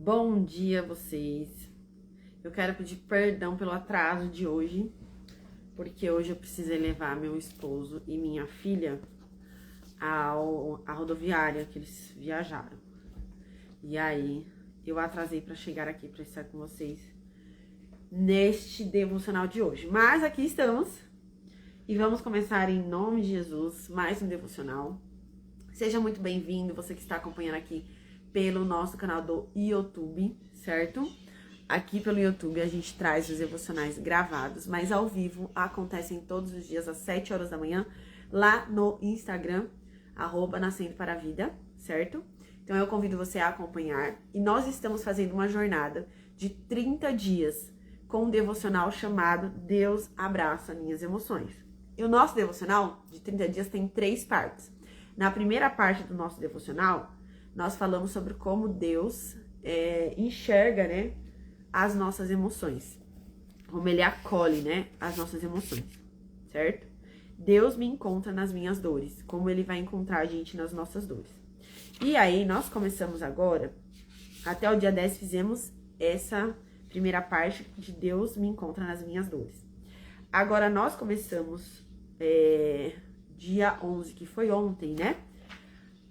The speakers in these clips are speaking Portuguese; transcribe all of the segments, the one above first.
Bom dia a vocês. Eu quero pedir perdão pelo atraso de hoje, porque hoje eu precisei levar meu esposo e minha filha à rodoviária que eles viajaram. E aí eu atrasei para chegar aqui para estar com vocês neste devocional de hoje. Mas aqui estamos e vamos começar em nome de Jesus mais um devocional. Seja muito bem-vindo, você que está acompanhando aqui pelo nosso canal do YouTube, certo? Aqui pelo YouTube a gente traz os devocionais gravados, mas ao vivo acontecem todos os dias às 7 horas da manhã, lá no Instagram, @Nascendo para a Vida, certo? Então eu convido você a acompanhar. E nós estamos fazendo uma jornada de 30 dias com um devocional chamado Deus Abraça Minhas Emoções. E o nosso devocional de 30 dias tem 3 partes. Na primeira parte do nosso devocional, nós falamos sobre como Deus enxerga, né, as nossas emoções. Como Ele acolhe, né, as nossas emoções, certo? Deus me encontra nas minhas dores, como Ele vai encontrar a gente nas nossas dores. E aí, nós começamos agora, até o dia 10 fizemos essa primeira parte de Deus me encontra nas minhas dores. Agora, nós começamos dia 11, que foi ontem, né?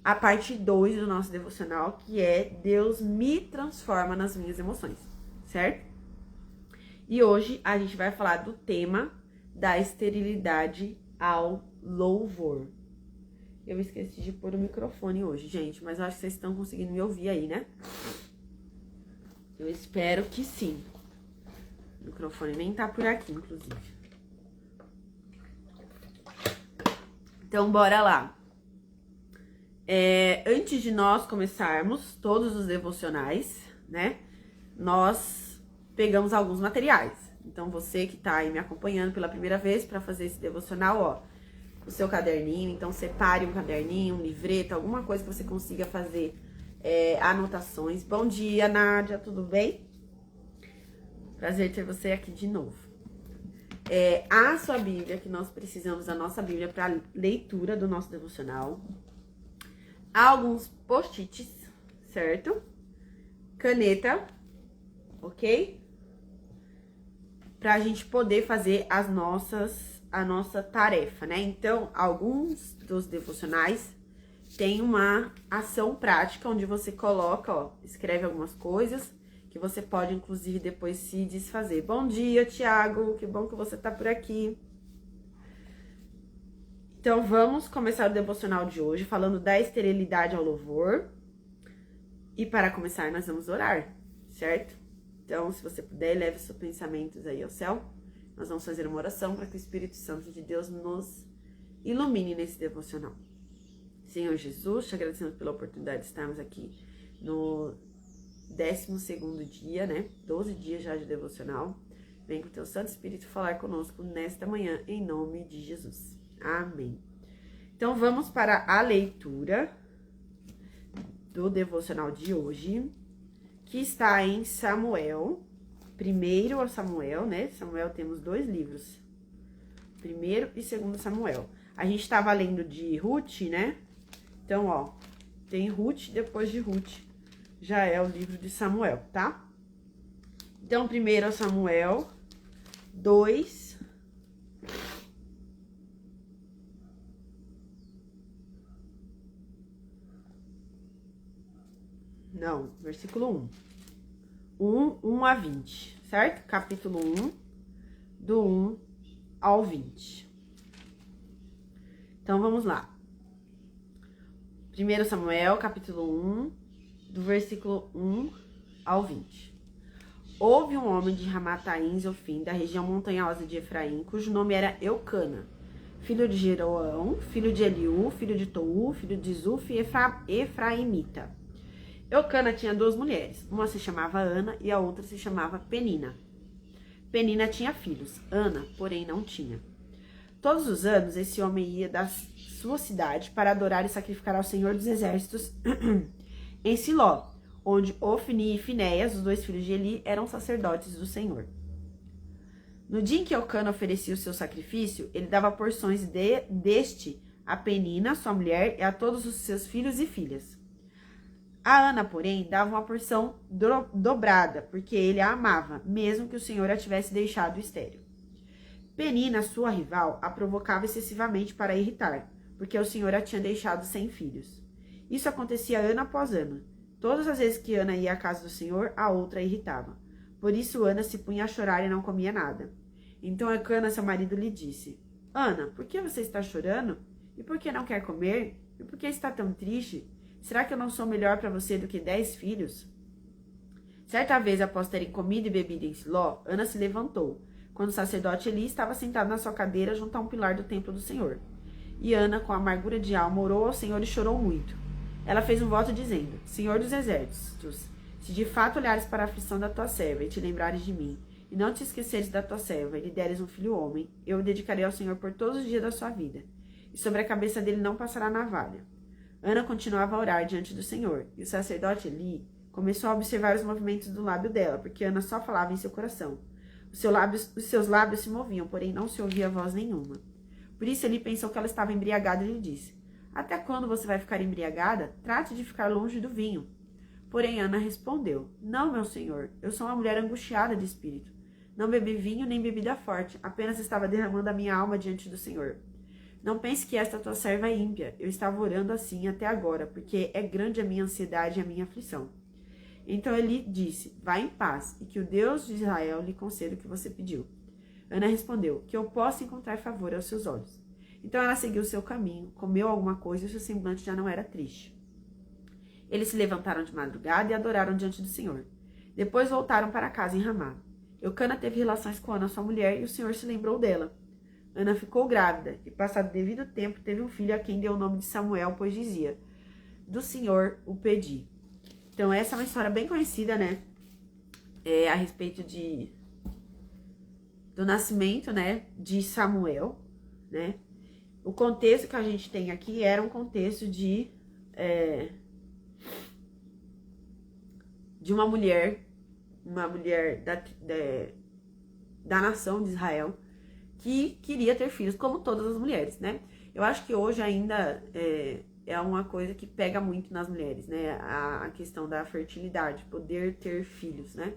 A parte 2 do nosso devocional, que é Deus me transforma nas minhas emoções, certo? E hoje a gente vai falar do tema da esterilidade ao louvor. Eu esqueci de pôr o microfone hoje, gente, mas eu acho que vocês estão conseguindo me ouvir aí, né? Eu espero que sim. O microfone nem tá por aqui, inclusive. Então, bora lá. Antes de nós começarmos todos os devocionais, né, nós pegamos alguns materiais. Então, você que tá aí me acompanhando pela primeira vez para fazer esse devocional, ó, o seu caderninho, então separe um caderninho, um livreto, alguma coisa que você consiga fazer anotações. Bom dia, Nádia, tudo bem? Prazer ter você aqui de novo. A sua Bíblia, que nós precisamos da nossa Bíblia para leitura do nosso devocional. Há alguns post-its, certo? Caneta, ok? Pra gente poder fazer a nossa tarefa, né? Então, alguns dos devocionais tem uma ação prática onde você coloca, ó, escreve algumas coisas que você pode, inclusive, depois se desfazer. Bom dia, Tiago, que bom que você tá por aqui. Então, vamos começar o devocional de hoje falando da esterilidade ao louvor. E para começar, nós vamos orar, certo? Então, se você puder, leve seus pensamentos aí ao céu. Nós vamos fazer uma oração para que o Espírito Santo de Deus nos ilumine nesse devocional. Senhor Jesus, te agradecemos pela oportunidade de estarmos aqui no 12º dia, né? 12 dias já de devocional. Vem com o teu Santo Espírito falar conosco nesta manhã, em nome de Jesus. Amém. Então, vamos para a leitura do devocional de hoje, que está em Samuel, 1º Samuel, né? Samuel temos 2 livros, 1º e 2º Samuel. A gente estava lendo de Ruth, né? Então, ó, tem Ruth, depois de Ruth, já é o livro de Samuel, tá? Então, 1º Samuel 2... Não, versículo 1 a 20, certo? Capítulo 1, do 1 ao 20. Então, vamos lá. 1º Samuel, capítulo 1, do versículo 1 ao 20. Houve um homem de Ramataim, Zofim, da região montanhosa de Efraim, cujo nome era Eucana, filho de Jeroão, filho de Eliú, filho de Tou, filho de Zuf e Efraimita. Eucana tinha 2 mulheres, uma se chamava Ana e a outra se chamava Penina. Penina tinha filhos, Ana, porém, não tinha. Todos os anos, esse homem ia da sua cidade para adorar e sacrificar ao Senhor dos Exércitos em Siló, onde Ofni e Finéias, os 2 filhos de Eli, eram sacerdotes do Senhor. No dia em que Eucana oferecia o seu sacrifício, ele dava porções deste a Penina, sua mulher, e a todos os seus filhos e filhas. A Ana, porém, dava uma porção dobrada, porque ele a amava, mesmo que o Senhor a tivesse deixado estéril. Penina, sua rival, a provocava excessivamente para irritar, porque o Senhor a tinha deixado sem filhos. Isso acontecia ano após ano. Todas as vezes que Ana ia à casa do Senhor, a outra a irritava. Por isso Ana se punha a chorar e não comia nada. Então Eucana, seu marido, lhe disse: Ana, por que você está chorando? E por que não quer comer? E por que está tão triste? Será que eu não sou melhor para você do que 10 filhos? Certa vez, após terem comido e bebido em Siló, Ana se levantou, quando o sacerdote Eli estava sentado na sua cadeira junto a um pilar do templo do Senhor. E Ana, com amargura de alma, orou ao Senhor e chorou muito. Ela fez um voto dizendo: Senhor dos exércitos, se de fato olhares para a aflição da tua serva e te lembrares de mim, e não te esqueceres da tua serva, e lhe deres um filho homem, eu o dedicarei ao Senhor por todos os dias da sua vida, e sobre a cabeça dele não passará navalha. Ana continuava a orar diante do Senhor, e o sacerdote Eli começou a observar os movimentos do lábio dela, porque Ana só falava em seu coração. Os seus lábios se moviam, porém não se ouvia voz nenhuma. Por isso ele pensou que ela estava embriagada e lhe disse: Até quando você vai ficar embriagada? Trate de ficar longe do vinho. Porém Ana respondeu: Não, meu senhor, eu sou uma mulher angustiada de espírito. Não bebi vinho nem bebida forte, apenas estava derramando a minha alma diante do Senhor. Não pense que esta tua serva é ímpia. Eu estava orando assim até agora, porque é grande a minha ansiedade e a minha aflição. Então ele disse: Vá em paz, e que o Deus de Israel lhe conceda o que você pediu. Ana respondeu: Que eu possa encontrar favor aos seus olhos. Então ela seguiu o seu caminho, comeu alguma coisa e seu semblante já não era triste. Eles se levantaram de madrugada e adoraram diante do Senhor. Depois voltaram para casa em Ramá. Eucana teve relações com Ana, sua mulher, e o Senhor se lembrou dela. Ana ficou grávida e, passado devido tempo, teve um filho a quem deu o nome de Samuel, pois dizia: Do Senhor o pedi. Então essa é uma história bem conhecida, né? A respeito do nascimento, né, de Samuel, né? O contexto que a gente tem aqui era um contexto de uma mulher da nação de Israel que queria ter filhos, como todas as mulheres, né? Eu acho que hoje ainda é uma coisa que pega muito nas mulheres, né? A questão da fertilidade, poder ter filhos, né?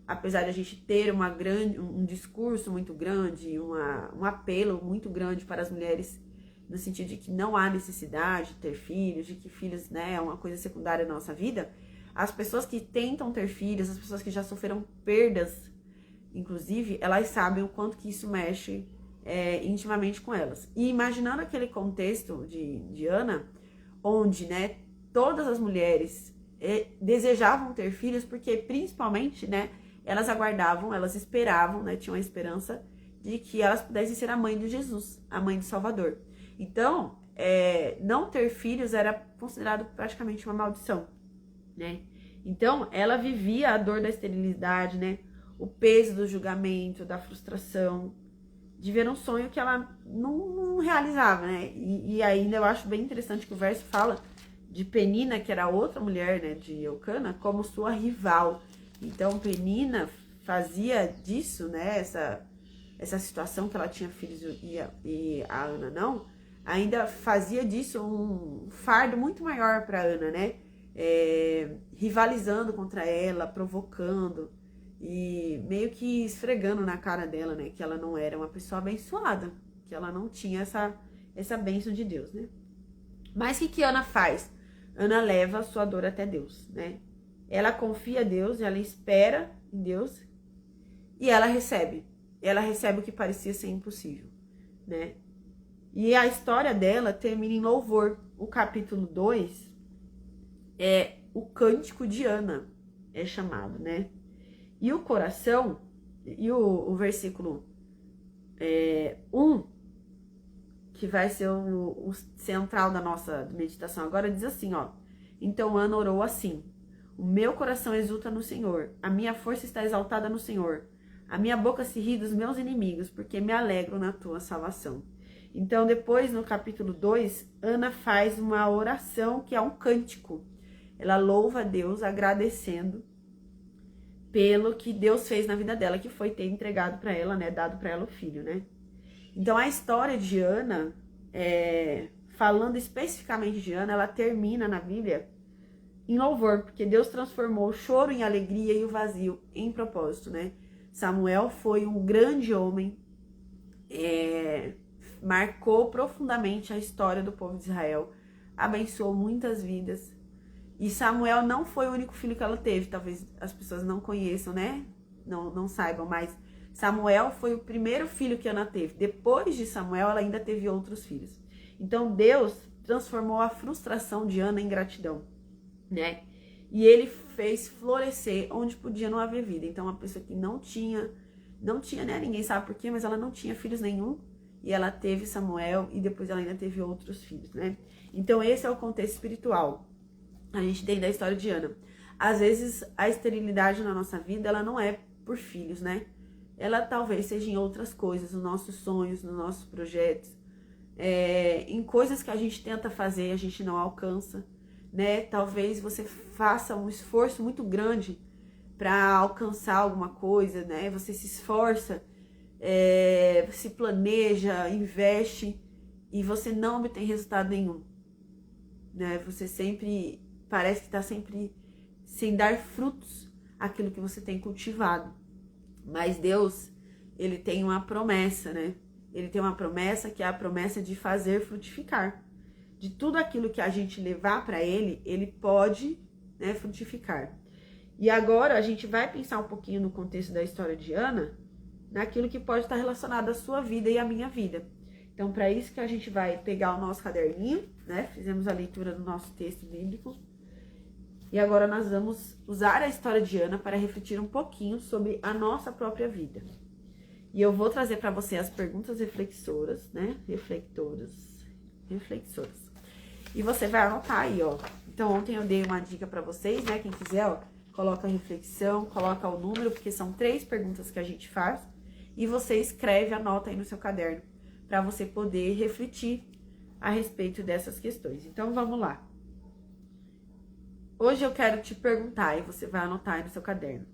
Apesar de a gente ter um discurso muito grande, um apelo muito grande para as mulheres, no sentido de que não há necessidade de ter filhos, de que filhos, né, é uma coisa secundária na nossa vida, as pessoas que tentam ter filhos, as pessoas que já sofreram perdas, inclusive, elas sabem o quanto que isso mexe intimamente com elas. E imaginando aquele contexto de Ana, onde, né, todas as mulheres desejavam ter filhos, porque principalmente, né, elas aguardavam, elas esperavam, né, tinham a esperança de que elas pudessem ser a mãe de Jesus, a mãe do Salvador. Então, não ter filhos era considerado praticamente uma maldição, né? Então, ela vivia a dor da esterilidade, né? O peso do julgamento, da frustração, de ver um sonho que ela não realizava, né? E ainda eu acho bem interessante que o verso fala de Penina, que era outra mulher, né, de Eucana, como sua rival. Então, Penina fazia disso, né, essa situação que ela tinha filhos e a Ana não, ainda fazia disso um fardo muito maior para Ana, né? Rivalizando contra ela, provocando e meio que esfregando na cara dela, né? Que ela não era uma pessoa abençoada, que ela não tinha essa bênção de Deus, né? Mas o que Ana faz? Ana leva a sua dor até Deus, né? Ela confia em Deus, ela espera em Deus e ela recebe. Ela recebe o que parecia ser impossível, né? E a história dela termina em louvor. O capítulo 2 é o cântico de Ana, é chamado, né? E o coração, e o versículo 1, que vai ser o central da nossa meditação agora, diz assim, ó: Então Ana orou assim: O meu coração exulta no Senhor, a minha força está exaltada no Senhor. A minha boca se ri dos meus inimigos, porque me alegro na tua salvação. Então, depois, no capítulo 2, Ana faz uma oração que é um cântico. Ela louva a Deus agradecendo pelo que Deus fez na vida dela, que foi ter entregado para ela, né, dado para ela o filho, né? Então, a história de Ana, falando especificamente de Ana, ela termina na Bíblia em louvor, porque Deus transformou o choro em alegria e o vazio em propósito, né? Samuel foi um grande homem, marcou profundamente a história do povo de Israel, abençoou muitas vidas. E Samuel não foi o único filho que ela teve, talvez as pessoas não conheçam, né? Não saibam, mas Samuel foi o primeiro filho que Ana teve. Depois de Samuel, ela ainda teve outros filhos. Então Deus transformou a frustração de Ana em gratidão, né? E ele fez florescer onde podia não haver vida. Então uma pessoa que não tinha, né? Ninguém sabe por quê, mas ela não tinha filhos nenhum. E ela teve Samuel e depois ela ainda teve outros filhos, né? Então esse é o contexto espiritual. A gente tem da história de Ana. Às vezes a esterilidade na nossa vida, ela não é por filhos, né? Ela talvez seja em outras coisas, nos nossos sonhos, nos nossos projetos, em coisas que a gente tenta fazer e a gente não alcança, né? Talvez você faça um esforço muito grande para alcançar alguma coisa, né? Você se esforça, se planeja, investe e você não obtém resultado nenhum, né? Você sempre parece que está sempre sem dar frutos aquilo que você tem cultivado. Mas Deus, ele tem uma promessa, né? Ele tem uma promessa que é a promessa de fazer frutificar. De tudo aquilo que a gente levar para ele, ele pode, né, frutificar. E agora a gente vai pensar um pouquinho no contexto da história de Ana, naquilo que pode estar relacionado à sua vida e à minha vida. Então, para isso que a gente vai pegar o nosso caderninho, né? Fizemos a leitura do nosso texto bíblico. E agora nós vamos usar a história de Ana para refletir um pouquinho sobre a nossa própria vida. E eu vou trazer para você as perguntas reflexoras, né? Reflexoras. E você vai anotar aí, ó. Então, ontem eu dei uma dica para vocês, né? Quem quiser, ó, coloca a reflexão, coloca o número, porque são 3 perguntas que a gente faz. E você escreve, anota aí no seu caderno, para você poder refletir a respeito dessas questões. Então, vamos lá. Hoje eu quero te perguntar, e você vai anotar aí no seu caderno.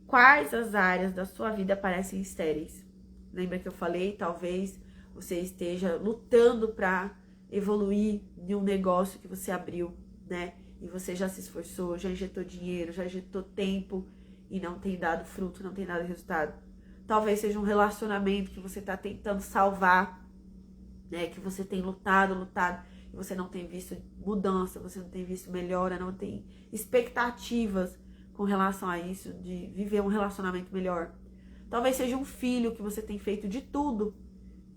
Quais as áreas da sua vida parecem estéreis? Lembra que eu falei, talvez você esteja lutando para evoluir em um negócio que você abriu, né? E você já se esforçou, já injetou dinheiro, já injetou tempo e não tem dado fruto, não tem dado resultado. Talvez seja um relacionamento que você está tentando salvar, né? Que você tem lutado, e você não tem visto mudança, você não tem visto melhora, não tem expectativas com relação a isso, de viver um relacionamento melhor. Talvez seja um filho que você tem feito de tudo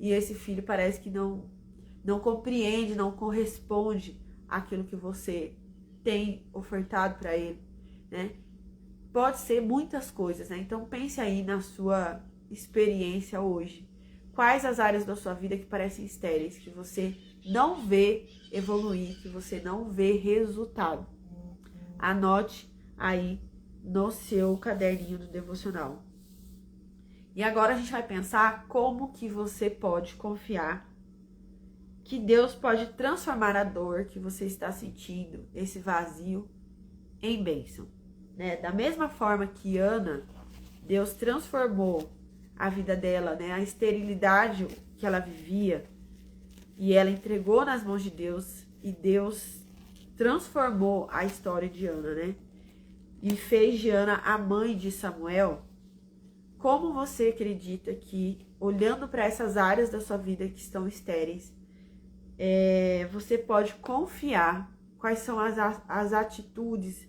e esse filho parece que não compreende, não corresponde àquilo que você tem ofertado para ele, né? Pode ser muitas coisas, né? Então pense aí na sua experiência hoje. Quais as áreas da sua vida que parecem estéreis, que você não vê evoluir, que você não vê resultado? Anote aí no seu caderninho do devocional. E agora a gente vai pensar como que você pode confiar que Deus pode transformar a dor que você está sentindo, esse vazio, em bênção, né? Da mesma forma que Ana, Deus transformou a vida dela, né? A esterilidade que ela vivia, e ela entregou nas mãos de Deus, e Deus transformou a história de Ana, né? E fez de Ana a mãe de Samuel. Como você acredita que, olhando para essas áreas da sua vida que estão estéreis, você pode confiar? Quais são as atitudes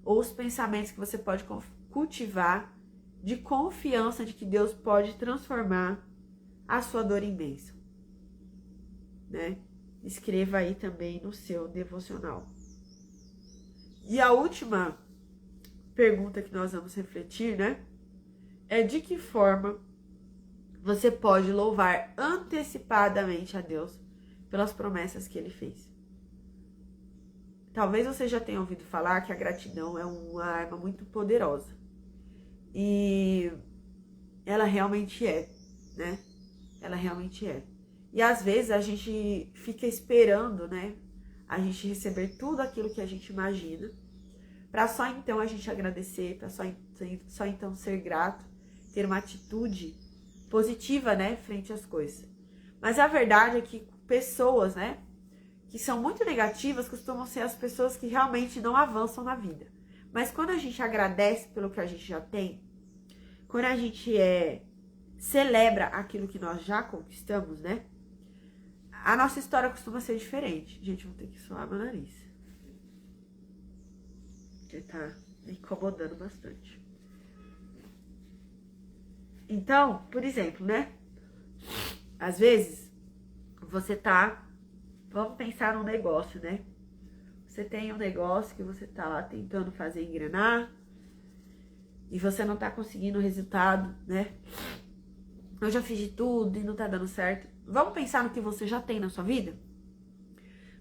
ou os pensamentos que você pode cultivar de confiança de que Deus pode transformar a sua dor em bênção, né? Escreva aí também no seu devocional. E a última pergunta que nós vamos refletir, né? É de que forma você pode louvar antecipadamente a Deus pelas promessas que Ele fez. Talvez você já tenha ouvido falar que a gratidão é uma arma muito poderosa. E ela realmente é, né? Ela realmente é. E às vezes a gente fica esperando, né? A gente receber tudo aquilo que a gente imagina, para só então a gente agradecer, para só então ser grato, ter uma atitude positiva, né? Frente às coisas. Mas a verdade é que pessoas, né? que são muito negativas costumam ser as pessoas que realmente não avançam na vida. Mas quando a gente agradece pelo que a gente já tem, quando a gente celebra aquilo que nós já conquistamos, né? A nossa história costuma ser diferente. Gente, vou ter que suar meu nariz. Porque tá me incomodando bastante. Então, por exemplo, né? Às vezes, você tá... Vamos pensar num negócio, né? Você tem um negócio que você tá lá tentando fazer engrenar e você não tá conseguindo o resultado, né? Eu já fiz de tudo e não tá dando certo. Vamos pensar no que você já tem na sua vida?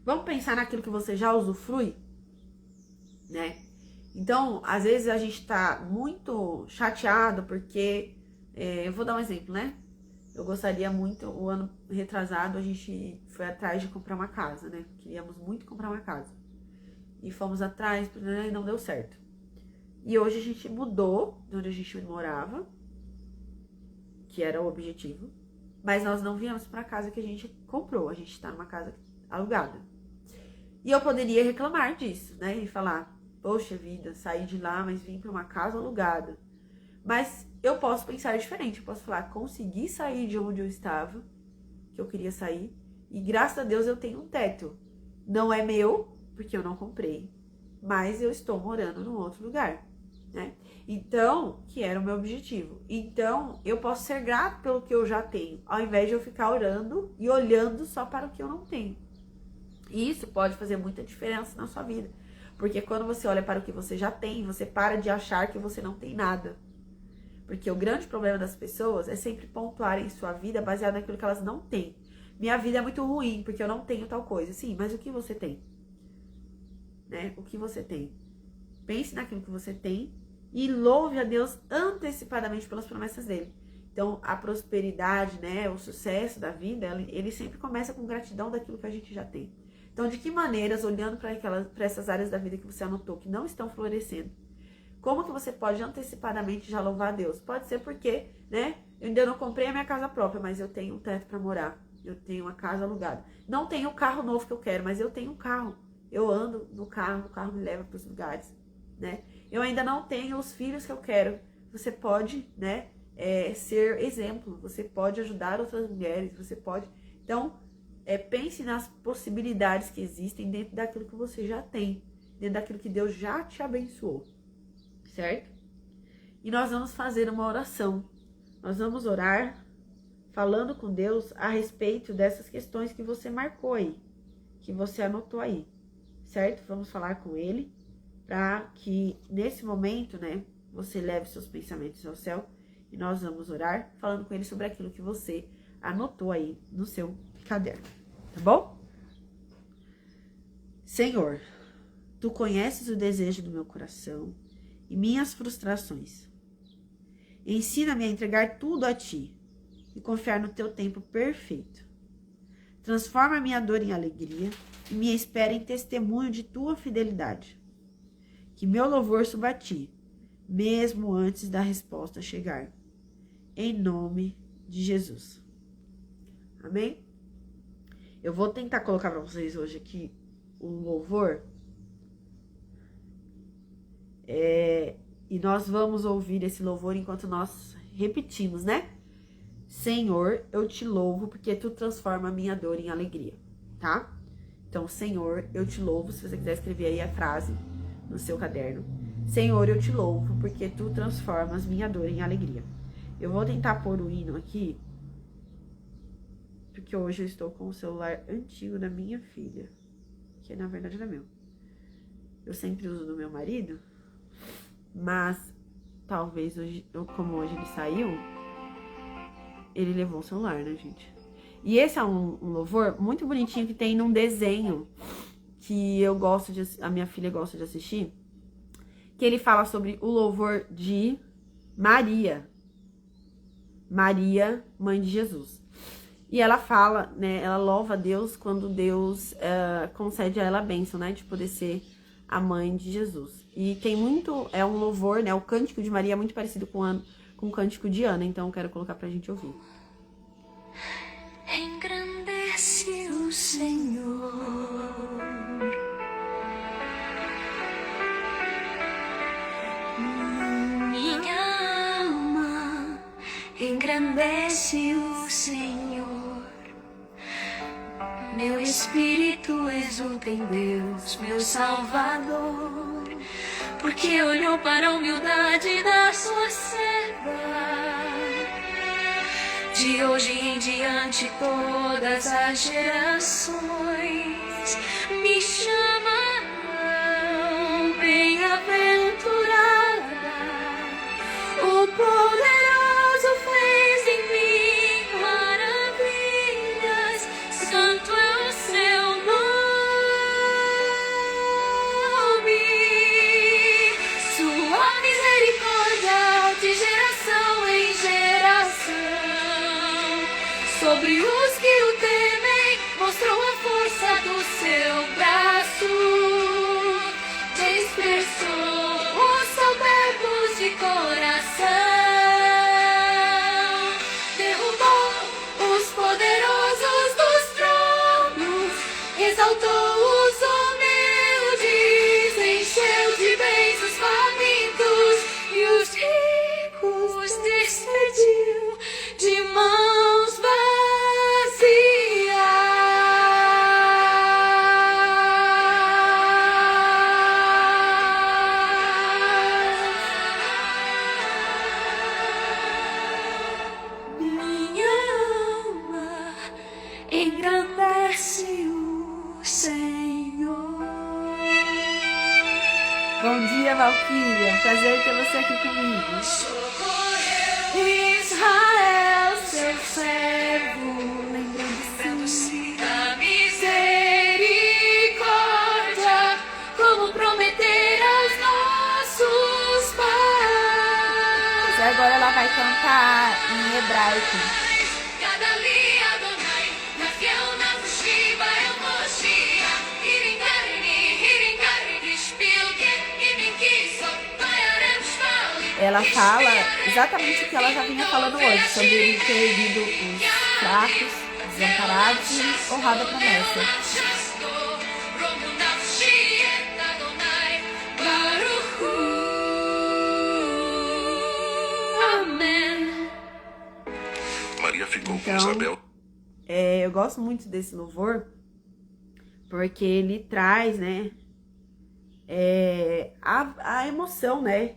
Vamos pensar naquilo que você já usufrui, né? Então, às vezes a gente tá muito chateado porque... eu vou dar um exemplo, né? Eu gostaria muito, o ano retrasado, a gente foi atrás de comprar uma casa, né? Queríamos muito comprar uma casa. E fomos atrás, e não deu certo. E hoje a gente mudou de onde a gente morava, que era o objetivo. Mas nós não viemos para a casa que a gente comprou. A gente está numa casa alugada. E eu poderia reclamar disso, né? E falar, poxa vida, saí de lá, mas vim para uma casa alugada. Mas eu posso pensar diferente. Eu posso falar, consegui sair de onde eu estava, que eu queria sair. E graças a Deus eu tenho um teto. Não é meu, porque eu não comprei. Mas eu estou morando num outro lugar, né? Então, que era o meu objetivo. Então, eu posso ser grato pelo que eu já tenho, ao invés de eu ficar orando e olhando só para o que eu não tenho. E isso pode fazer muita diferença na sua vida. Porque quando você olha para o que você já tem, você para de achar que você não tem nada. Porque o grande problema das pessoas é sempre pontuarem sua vida baseada naquilo que elas não têm. Minha vida é muito ruim porque eu não tenho tal coisa. Sim, mas o que você tem? Né? O que você tem? Pense naquilo que você tem e louve a Deus antecipadamente pelas promessas dele. Então, a prosperidade, né, o sucesso da vida, ele sempre começa com gratidão daquilo que a gente já tem. Então, de que maneiras, olhando para essas áreas da vida que você anotou, que não estão florescendo, como que você pode antecipadamente já louvar a Deus? Pode ser porque, né, eu ainda não comprei a minha casa própria, mas eu tenho um teto para morar. Eu tenho uma casa alugada. Não tenho o carro novo que eu quero, mas eu tenho um carro. Eu ando no carro, o carro me leva para os lugares, né? Eu ainda não tenho os filhos que eu quero. Você pode, né, ser exemplo. Você pode ajudar outras mulheres. Você pode... Então, pense nas possibilidades que existem dentro daquilo que você já tem. Dentro daquilo que Deus já te abençoou. Certo? E nós vamos fazer uma oração. Nós vamos orar falando com Deus a respeito dessas questões que você marcou aí, que você anotou aí, certo? Vamos falar com Ele para que nesse momento, né, você leve seus pensamentos ao céu e nós vamos orar falando com Ele sobre aquilo que você anotou aí no seu caderno, tá bom? Senhor, Tu conheces o desejo do meu coração e minhas frustrações. Ensina-me a entregar tudo a Ti e confiar no Teu tempo perfeito. Transforma minha dor em alegria e minha espera em testemunho de Tua fidelidade. Que meu louvor suba a Ti, mesmo antes da resposta chegar. Em nome de Jesus. Amém? Eu vou tentar colocar para vocês hoje aqui um louvor. E nós vamos ouvir esse louvor enquanto nós repetimos, né? Senhor, eu te louvo porque Tu transforma a minha dor em alegria, tá? Então, Senhor, eu te louvo, se você quiser escrever aí a frase no seu caderno. Senhor, eu te louvo porque Tu transformas minha dor em alegria. Eu vou tentar pôr o hino aqui, porque hoje eu estou com o celular antigo da minha filha, que na verdade era meu. Eu sempre uso do meu marido, mas talvez hoje, como hoje ele saiu, ele levou o celular, né, gente? E esse é um louvor muito bonitinho que tem num desenho que eu gosto de, a minha filha gosta de assistir, que ele fala sobre o louvor de Maria, mãe de Jesus. E ela fala, né, ela louva a Deus quando Deus concede a ela a bênção, né, de poder ser a mãe de Jesus. E tem muito, é um louvor, né, o Cântico de Maria é muito parecido com o Cântico de Ana, então eu quero colocar pra gente ouvir. Engrandece o Senhor engrandece o Senhor. Meu espírito exulta em Deus, meu Salvador, porque olhou para a humildade da sua serva. De hoje em diante todas as gerações me chamarão bem-aventurada. O poderoso fez em mim maravilhas, santo é o seu nome. Sua misericórdia de geração em geração, sobre os que o temem, mostrou a força do seu braço. Dispersou os soberbos de coração, derrubou os poderosos dos tronos, exaltou os humildes, encheu de bens os famintos e os ricos despediu de mãos engrandece o Senhor. Bom dia, Valquíria. Prazer ter você aqui comigo. Socorreu Israel, seu servo, lembrando-se da misericórdia, como prometer aos nossos pais. E agora ela vai cantar em hebraico. Ela fala exatamente o que ela já vinha falando hoje, sobre ele ter erguido os fracos, desamparados e honrado a promessa. Maria ficou com Isabel. Eu gosto muito desse louvor, porque ele traz, né, a emoção, né,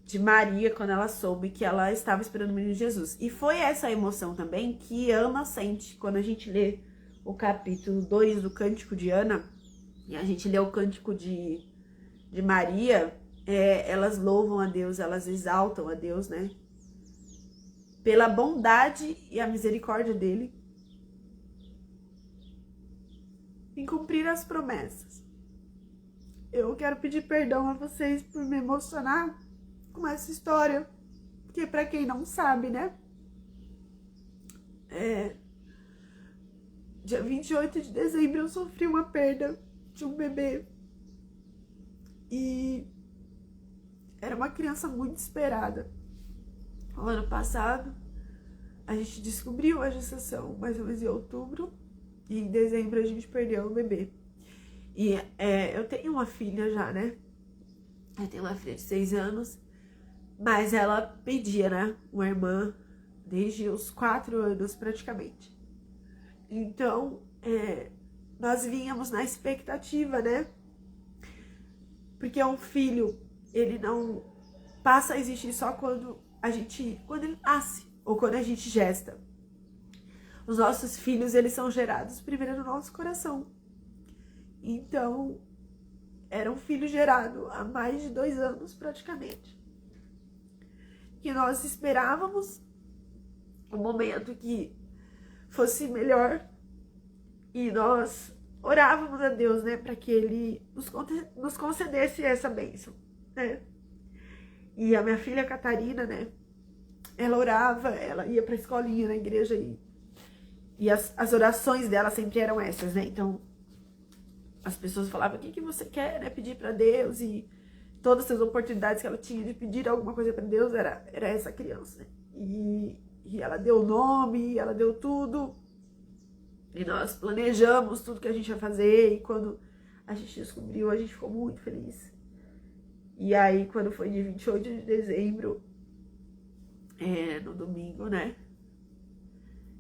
de Maria quando ela soube que ela estava esperando o menino Jesus. E foi essa emoção também que Ana sente quando a gente lê o capítulo 2 do Cântico de Ana, e a gente lê o Cântico de Maria. Elas louvam a Deus, elas exaltam a Deus, né, pela bondade e a misericórdia dele em cumprir as promessas. Eu quero pedir perdão a vocês por me emocionar com essa história, porque pra quem não sabe, né, dia 28 de dezembro eu sofri uma perda de um bebê, e era uma criança muito esperada. O ano passado a gente descobriu a gestação mais ou menos em outubro, e em dezembro a gente perdeu o bebê. E eu tenho uma filha já, né, eu tenho uma filha de 6 anos, mas ela pedia, né, uma irmã desde os 4 anos praticamente. Então, nós vínhamos na expectativa, né? Porque um filho, ele não passa a existir só quando ele nasce ou quando a gente gesta. Os nossos filhos, eles são gerados primeiro no nosso coração. Então, era um filho gerado há mais de 2 anos praticamente. Que nós esperávamos um momento que fosse melhor, e nós orávamos a Deus, né, para que Ele nos concedesse essa bênção, né. E a minha filha Catarina, né, ela orava, ela ia para a escolinha na igreja, e as orações dela sempre eram essas, né. Então as pessoas falavam: o que você quer, né, pedir para Deus, e todas as oportunidades que ela tinha de pedir alguma coisa para Deus era essa criança, né? E ela deu o nome, ela deu tudo, e nós planejamos tudo que a gente ia fazer, e quando a gente descobriu, a gente ficou muito feliz. E aí, quando foi de 28 de dezembro, no domingo, né,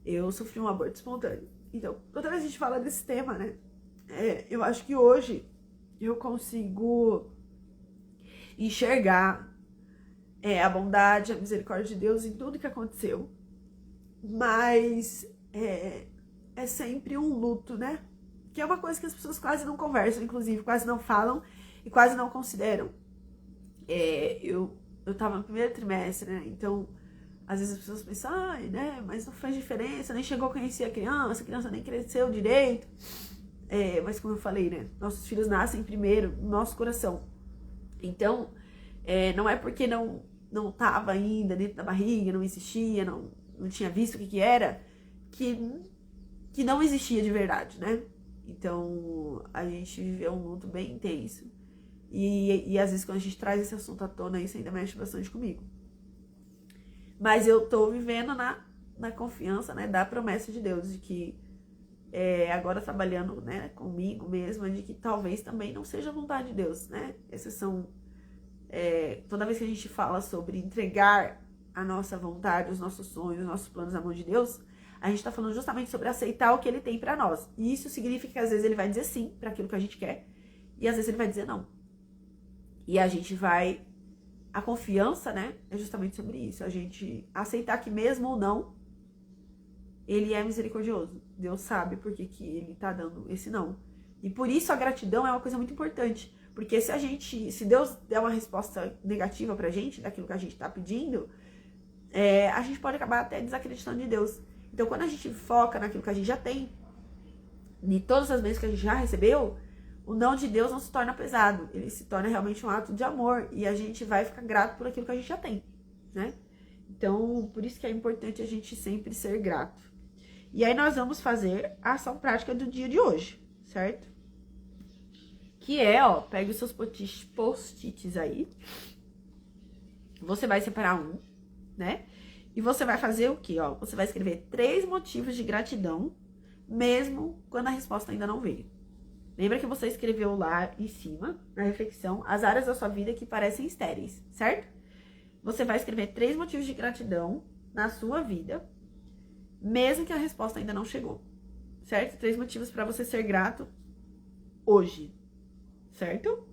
eu sofri um aborto espontâneo. Então, toda vez que a gente fala desse tema, né, eu acho que hoje eu consigo enxergar a bondade, a misericórdia de Deus em tudo que aconteceu. Mas é sempre um luto, né? Que é uma coisa que as pessoas quase não conversam, inclusive, quase não falam e quase não consideram. Eu tava no primeiro trimestre, né? Então, às vezes as pessoas pensam, ai, né? Mas não faz diferença, nem chegou a conhecer a criança nem cresceu direito. Mas como eu falei, né? Nossos filhos nascem primeiro no nosso coração. Então, não é porque não tava ainda dentro da barriga, não existia, não tinha visto o que era, que não existia de verdade, né? Então, a gente viveu um luto bem intenso. E às vezes quando a gente traz esse assunto à tona, isso ainda mexe bastante comigo. Mas eu tô vivendo na confiança, né, da promessa de Deus, de que agora trabalhando, né, comigo mesma, de que talvez também não seja a vontade de Deus, né? Essas são... toda vez que a gente fala sobre entregar a nossa vontade, os nossos sonhos, os nossos planos na mão de Deus, a gente tá falando justamente sobre aceitar o que Ele tem pra nós. E isso significa que às vezes Ele vai dizer sim pra aquilo que a gente quer, e às vezes Ele vai dizer não. E a gente vai... A confiança, né, é justamente sobre isso. A gente aceitar que mesmo ou não, Ele é misericordioso. Deus sabe por que Ele tá dando esse não. E por isso a gratidão é uma coisa muito importante. Porque se Deus der uma resposta negativa pra gente, daquilo que a gente tá pedindo, a gente pode acabar até desacreditando de Deus. Então, quando a gente foca naquilo que a gente já tem, de todas as vezes que a gente já recebeu, o não de Deus não se torna pesado. Ele se torna realmente um ato de amor. E a gente vai ficar grato por aquilo que a gente já tem, né? Então, por isso que é importante a gente sempre ser grato. E aí nós vamos fazer a ação prática do dia de hoje, certo? Que pega os seus post-its aí. Você vai separar um, né? E você vai fazer o quê, Você vai escrever 3 motivos de gratidão, mesmo quando a resposta ainda não veio. Lembra que você escreveu lá em cima, na reflexão, as áreas da sua vida que parecem estéreis, certo? Você vai escrever 3 motivos de gratidão na sua vida, mesmo que a resposta ainda não chegou, certo? 3 motivos para você ser grato hoje, certo?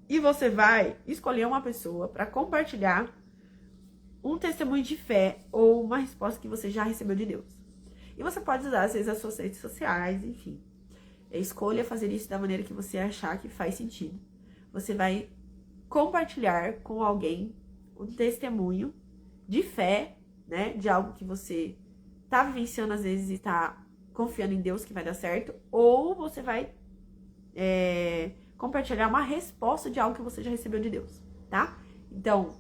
E você vai escolher uma pessoa para compartilhar um testemunho de fé ou uma resposta que você já recebeu de Deus. E você pode usar, às vezes, as suas redes sociais, enfim. Escolha fazer isso da maneira que você achar que faz sentido. Você vai compartilhar com alguém um testemunho de fé, né? De algo que você tá vivenciando às vezes e tá confiando em Deus que vai dar certo. Ou você vai compartilhar uma resposta de algo que você já recebeu de Deus, tá? Então,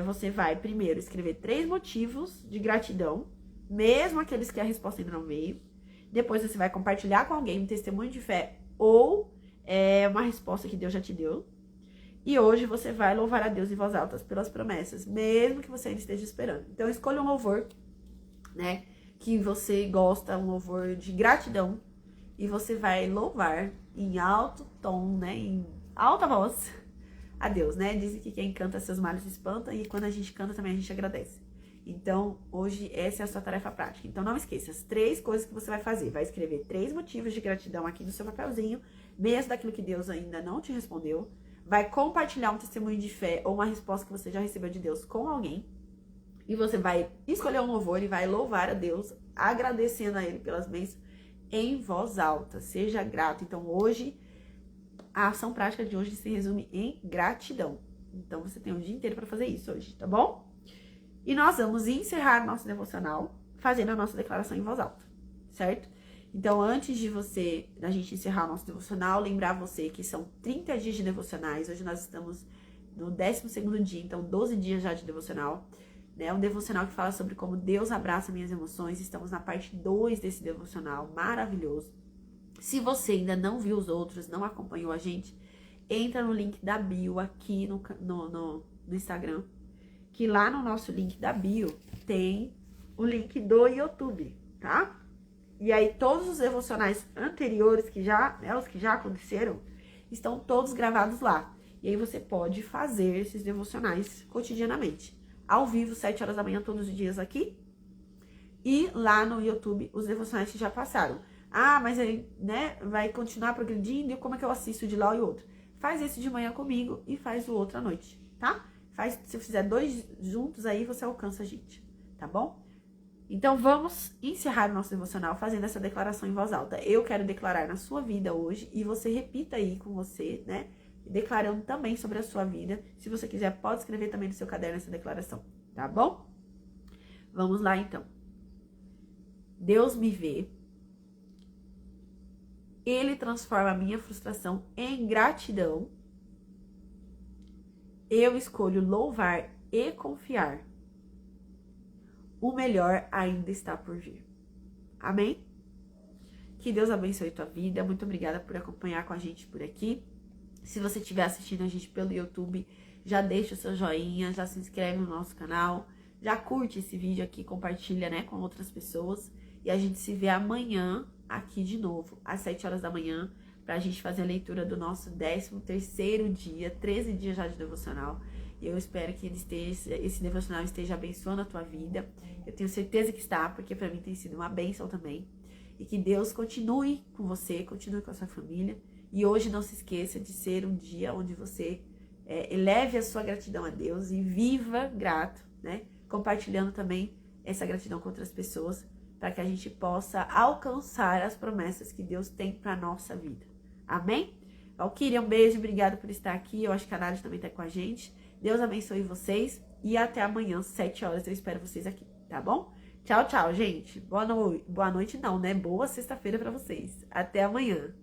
você vai primeiro escrever 3 motivos de gratidão, mesmo aqueles que a resposta ainda não veio. Depois você vai compartilhar com alguém um testemunho de fé ou uma resposta que Deus já te deu. E hoje você vai louvar a Deus em voz alta pelas promessas, mesmo que você ainda esteja esperando. Então escolha um louvor, né, que você gosta, um louvor de gratidão. E você vai louvar em alto tom, né, em alta voz a Deus, né? Dizem que quem canta seus males espanta e quando a gente canta também a gente agradece. Então, hoje essa é a sua tarefa prática. Então, não esqueça, as 3 coisas que você vai fazer. Vai escrever 3 motivos de gratidão aqui no seu papelzinho, mesmo daquilo que Deus ainda não te respondeu. Vai compartilhar um testemunho de fé ou uma resposta que você já recebeu de Deus com alguém. E você vai escolher um louvor e vai louvar a Deus, agradecendo a Ele pelas bênçãos em voz alta. Seja grato. Então, hoje, a ação prática de hoje se resume em gratidão. Então, você tem um dia inteiro para fazer isso hoje, tá bom? E nós vamos encerrar nosso devocional fazendo a nossa declaração em voz alta, certo? Então, antes da gente encerrar o nosso devocional, lembrar você que são 30 dias de devocionais. Hoje nós estamos no 12º dia, então 12 dias já de devocional. Um devocional que fala sobre como Deus abraça minhas emoções. Estamos na parte 2 desse devocional, maravilhoso. Se você ainda não viu os outros, não acompanhou a gente, entra no link da bio aqui no Instagram. Que lá no nosso link da bio tem o link do YouTube, tá? E aí todos os devocionais anteriores, os que já aconteceram, estão todos gravados lá. E aí você pode fazer esses devocionais cotidianamente. Ao vivo, 7 horas da manhã, todos os dias aqui. e lá no YouTube os devocionais que já passaram. Ah, mas aí, né, vai continuar progredindo e como é que eu assisto de lá e outro? Faz esse de manhã comigo e faz o outro à noite, tá? Se eu fizer 2 juntos aí, você alcança a gente, tá bom? Então, vamos encerrar o nosso devocional fazendo essa declaração em voz alta. Eu quero declarar na sua vida hoje e você repita aí com você, né? Declarando também sobre a sua vida. Se você quiser, pode escrever também no seu caderno essa declaração, tá bom? Vamos lá, então. Deus me vê. Ele transforma a minha frustração em gratidão. Eu escolho louvar e confiar. O melhor ainda está por vir. Amém? Que Deus abençoe tua vida. Muito obrigada por acompanhar com a gente por aqui. Se você estiver assistindo a gente pelo YouTube, já deixa o seu joinha, já se inscreve no nosso canal, já curte esse vídeo aqui, compartilha, né, com outras pessoas. E a gente se vê amanhã aqui de novo, às 7 horas da manhã, pra gente fazer a leitura do nosso 13º dia, 13 dias já de devocional. E eu espero que esse devocional esteja abençoando a tua vida. Eu tenho certeza que está, porque pra mim tem sido uma bênção também. E que Deus continue com você, continue com a sua família. E hoje não se esqueça de ser um dia onde você eleve a sua gratidão a Deus e viva grato, né? Compartilhando também essa gratidão com outras pessoas, para que a gente possa alcançar as promessas que Deus tem para nossa vida. Amém? Valquíria, um beijo, obrigada por estar aqui. Eu acho que a Nádia também está com a gente. Deus abençoe vocês e até amanhã, 7 horas. Eu espero vocês aqui, tá bom? Tchau, tchau, gente. Boa noite não, né? Boa sexta-feira para vocês. Até amanhã.